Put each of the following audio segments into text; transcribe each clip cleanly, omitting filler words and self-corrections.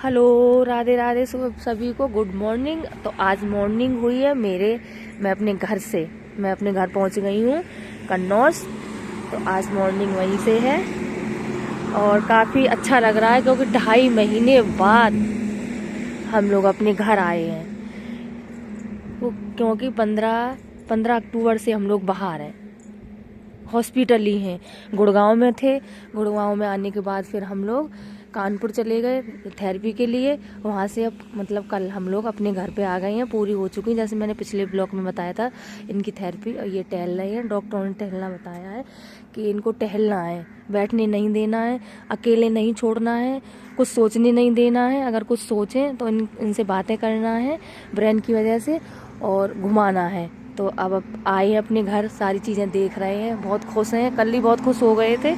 Hello, Radhe Radhe सभी को good morning. तो आज मॉर्निंग हुई है मैं अपने घर पहुंच गई हूँ कन्नौज। तो आज मॉर्निंग वहीं से है और काफ़ी अच्छा लग रहा है क्योंकि 2.5 महीने बाद हम लोग अपने घर आए हैं। क्योंकि 15 अक्टूबर से हम लोग बाहर हैं, हॉस्पिटल ही हैं। गुड़गांव में थे। गुड़गांव में आने के बाद फिर हम लोग कानपुर चले गए थेरेपी के लिए। वहाँ से अब कल हम लोग अपने घर पे आ गए हैं, पूरी हो चुकी है। जैसे मैंने पिछले ब्लॉग में बताया था, इनकी थेरेपी और ये टहल रहे हैं। डॉक्टरों ने टहलना बताया है कि इनको टहलना है, बैठने नहीं देना है, अकेले नहीं छोड़ना है, कुछ सोचने नहीं देना है। अगर कुछ सोचें तो इनसे बातें करना है ब्रेन की वजह से, और घुमाना है। तो अब आए हैं अपने घर, सारी चीज़ें देख रहे हैं, बहुत खुश हैं। कल ही बहुत खुश हो गए थे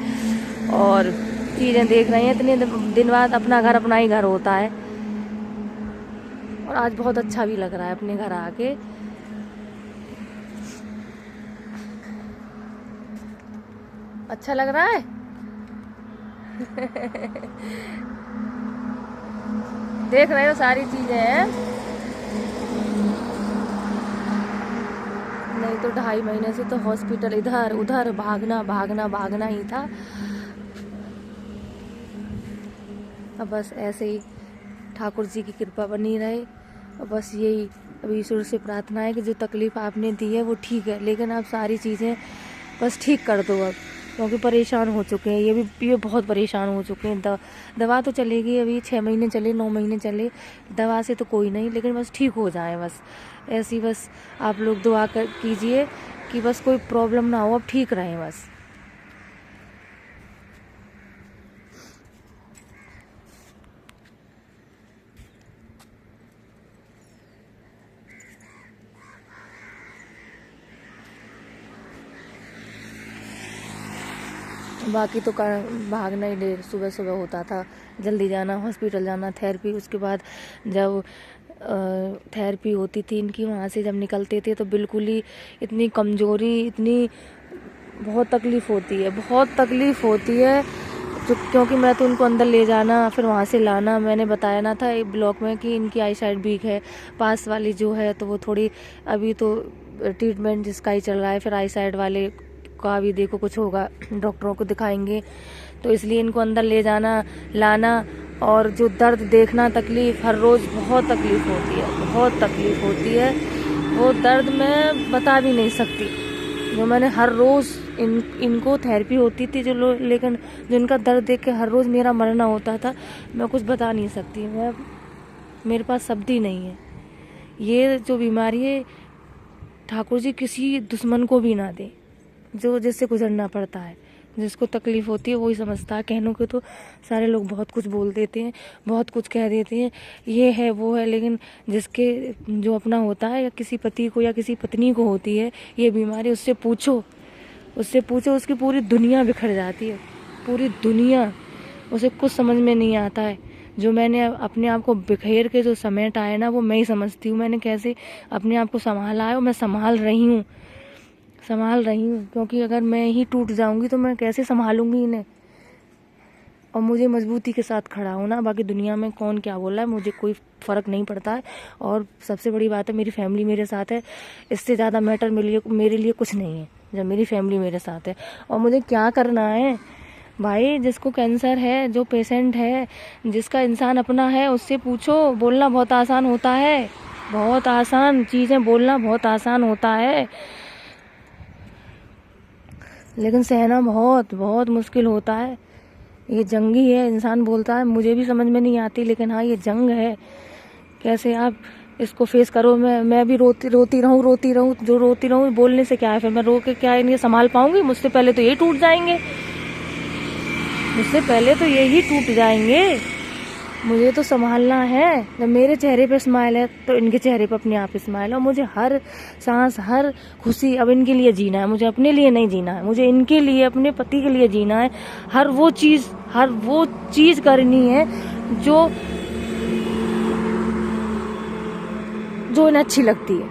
और चीज़ें देख रहे हैं। इतने दिन बाद अपना ही घर होता है और आज बहुत अच्छा भी लग रहा है अपने घर आके। अच्छा लग रहा है। देख रहे हो सारी चीज़ें हैं। नहीं तो 2.5 महीने से तो हॉस्पिटल इधर उधर भागना ही था। अब बस ऐसे ही ठाकुर जी की कृपा बनी रहे। और बस यही अभी ईश्वर से प्रार्थना है कि जो तकलीफ़ आपने दी है वो ठीक है, लेकिन आप सारी चीज़ें बस ठीक कर दो अब, क्योंकि परेशान हो चुके हैं। ये बहुत परेशान हो चुके हैं। दवा तो चलेगी, अभी 6 महीने चले, 9 महीने चले, दवा से तो कोई नहीं, लेकिन बस ठीक हो जाए। बस ऐसी बस आप लोग दुआ कीजिए कि बस कोई प्रॉब्लम ना हो, अब ठीक रहें बस। बाकी तो भागना ही ढेर सुबह सुबह होता था, जल्दी जाना, हॉस्पिटल जाना, थेरेपी। उसके बाद जब थेरेपी होती थी इनकी, वहाँ से जब निकलते थे तो बिल्कुल ही इतनी कमज़ोरी, इतनी बहुत तकलीफ़ होती है क्योंकि मैं तो उनको अंदर ले जाना, फिर वहाँ से लाना। मैंने बताया ना था एक ब्लॉग में कि इनकी आई साइड वीक है। पास वाली जो है तो वो थोड़ी, अभी तो ट्रीटमेंट जिसका ही चल रहा है, फिर आई साइड वाले का भी देखो कुछ होगा, डॉक्टरों को दिखाएंगे। तो इसलिए इनको अंदर ले जाना, लाना, और जो दर्द देखना, तकलीफ़ हर रोज़ बहुत तकलीफ़ होती है। वो दर्द मैं बता भी नहीं सकती। जो मैंने हर रोज़ इनको थेरेपी होती थी लेकिन जो इनका दर्द देख के हर रोज़ मेरा मरना होता था, मैं कुछ बता नहीं सकती। मेरे पास शब्द ही नहीं है। ये जो बीमारी है ठाकुर जी किसी दुश्मन को भी ना दे, जो जिससे गुजरना पड़ता है, जिसको तकलीफ़ होती है वही समझता है। कहने को तो सारे लोग बहुत कुछ बोल देते हैं, बहुत कुछ कह देते हैं, ये है वो है, लेकिन जिसके जो अपना होता है, या किसी पति को या किसी पत्नी को होती है ये बीमारी, उससे पूछो उसकी पूरी दुनिया बिखर जाती है, पूरी दुनिया। उसे कुछ समझ में नहीं आता है। जो मैंने अपने आप को बिखेर के जो समेट आए ना, वो मैं ही समझती हूँ मैंने कैसे अपने आप को संभाला है। और मैं संभाल रही हूँ क्योंकि अगर मैं ही टूट जाऊंगी तो मैं कैसे संभालूंगी इन्हें। और मुझे मजबूती के साथ खड़ा होना, बाकी दुनिया में कौन क्या बोल रहा है मुझे कोई फ़र्क नहीं पड़ता है। और सबसे बड़ी बात है, मेरी फैमिली मेरे साथ है। इससे ज़्यादा मैटर मेरे लिए कुछ नहीं है जब मेरी फैमिली मेरे साथ है। और मुझे क्या करना है भाई, जिसको कैंसर है, जो पेशेंट है, जिसका इंसान अपना है, उससे पूछो। बोलना बहुत आसान होता है, बहुत आसान चीज़ें बोलना बहुत आसान होता है, लेकिन सहना बहुत बहुत मुश्किल होता है। ये जंग ही है, इंसान बोलता है, मुझे भी समझ में नहीं आती, लेकिन हाँ ये जंग है। कैसे आप इसको फेस करो। मैं भी रोती रहूं। जो रोती रहूं बोलने से क्या है, फिर मैं रो के क्या इन्हें संभाल पाऊंगी? मुझसे पहले तो यही टूट जाएंगे। मुझे तो संभालना है। जब मेरे चेहरे पे स्माइल है तो इनके चेहरे पे अपने आप स्माइल है। और मुझे हर सांस, हर खुशी अब इनके लिए जीना है, मुझे अपने लिए नहीं जीना है। मुझे इनके लिए, अपने पति के लिए जीना है। हर वो चीज़ करनी है जो इन्हें अच्छी लगती है।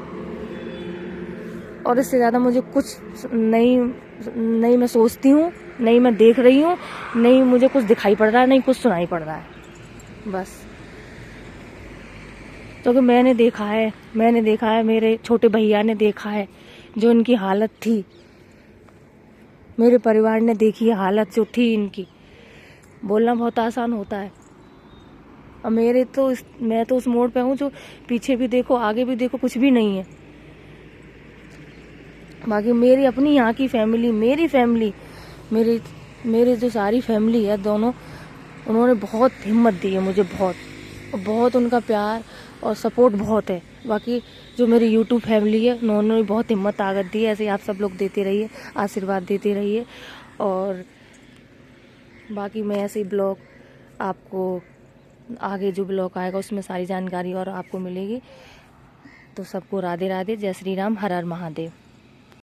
और इससे ज़्यादा मुझे कुछ नहीं मैं सोचती हूँ, नहीं मैं देख रही हूँ, नहीं मुझे कुछ दिखाई पड़ रहा है, नहीं कुछ सुनाई पड़ रहा है। बस क्योंकि मैंने देखा है, मेरे छोटे भैया ने देखा है जो इनकी हालत थी, मेरे परिवार ने देखी है हालत जो थी इनकी। बोलना बहुत आसान होता है, और मैं तो उस मोड़ पे हूँ जो पीछे भी देखो आगे भी देखो कुछ भी नहीं है। बाकी मेरी अपनी यहाँ की फैमिली, मेरी फैमिली, मेरे जो सारी फैमिली है दोनों, उन्होंने बहुत हिम्मत दी है मुझे, बहुत उनका प्यार और सपोर्ट बहुत है। बाकी जो मेरी यूट्यूब फैमिली है उन्होंने भी बहुत हिम्मत ताकत दी है। ऐसे ही आप सब लोग देते रहिए, आशीर्वाद देते रहिए। और बाकी मैं ऐसे ही ब्लॉग आपको आगे जो ब्लॉग आएगा उसमें सारी जानकारी और आपको मिलेगी। तो सबको राधे राधे, जय श्री राम, हर हर महादेव।